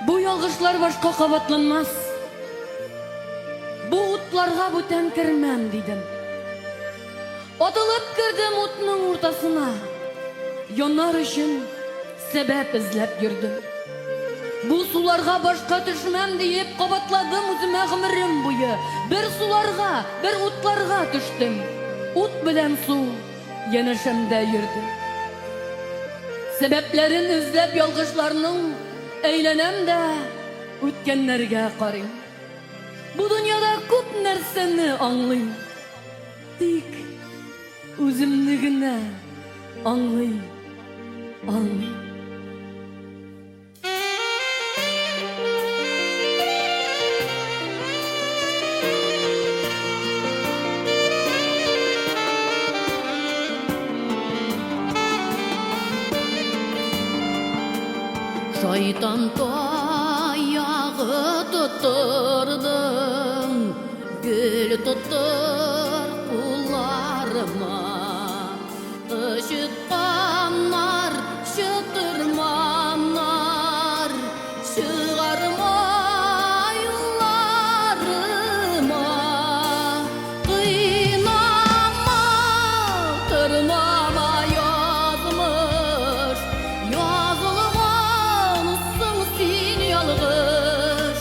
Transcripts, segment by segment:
Bu yalgışlar başka kavatlanmaz. Bu utlarga buten kirmem dedim. Atılıp girdim utның ortasına. Yanar için sebep izlep yürüdüm. Bu sularga başka düşmem deyip kavatladım üzüme gımırım buyu. Bir sularga, bir utlarga düştüm. Ut bilen su yenişimde yürüdü. Sebeplerin izlep yalgışlarının eğlenem de ötkenlerge qarayım. Bu dünyada köp nerseni anlayım. Tik özümnigine anlayım. Şeytan tayağı tuturdum, gül tutur kullarıma. Işıtkanlar, şıtırmanlar, çıkarma yollarıma. Kıynama, tırnama yazmış, yazılgansın sen yalgız.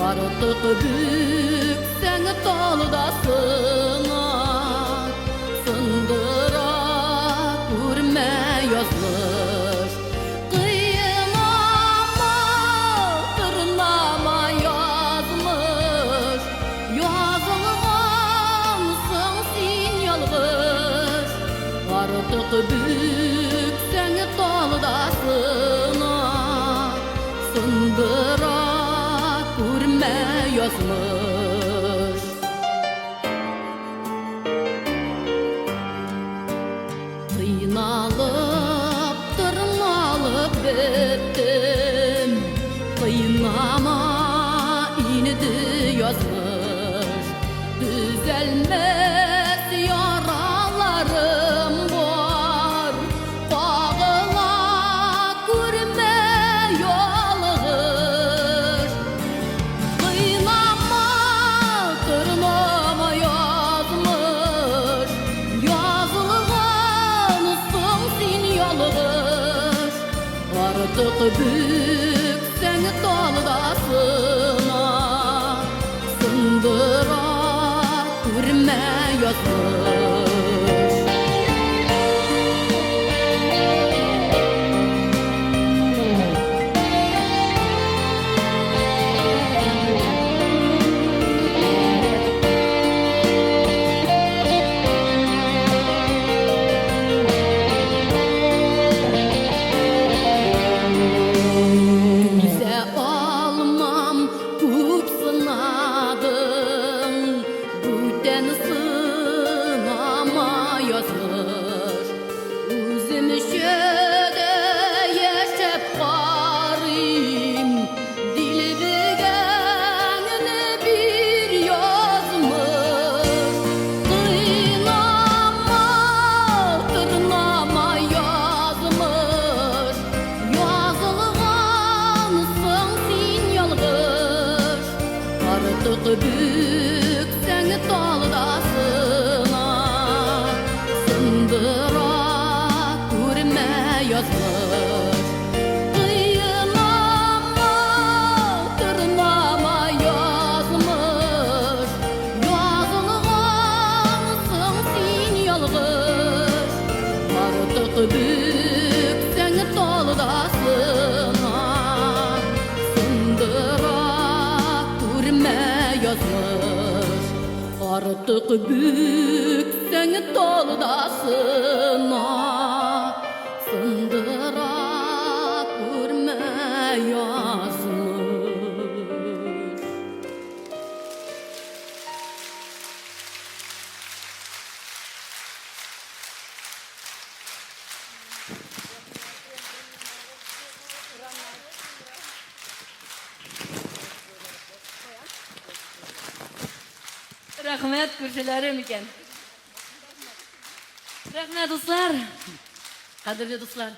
Artık bükseng talıdasına, sındıra görme yazmış. Kıynama, tırnama yazmış, yazılgansın sen yalgız. Artık bükseng talıdasına, sındıra görme yazmış. Kıynalıp tırnalıp bittim, kıynama indi yazmış. Düzelmez yaralarım var, bağla görme yalgız. Kıynama, tırnama yazmış, yazılgansın sen yalgız. Artık bükseng talıdasına, sındıra görme yazmış. Bize almam köp sınadım, büten sınama yazmış. Özüm şöyle yaşap qarayım, dili bilgenini bir yazmış. Kıynama, tırnama yazmış, yazılgansın sen yalgız. Artık bükseng talıdasına, sındıra görme yazmış. Kıynama, tırnama yazmış, yazılgansın sen yalgız. Artık bükseng talıdasına, sındıra görme yazmış. Artık bükseng talıdasına, sındıra görme yazmış. Rahmet kürsülerim iken. Rahmet dostlar. Kadirli dostlar.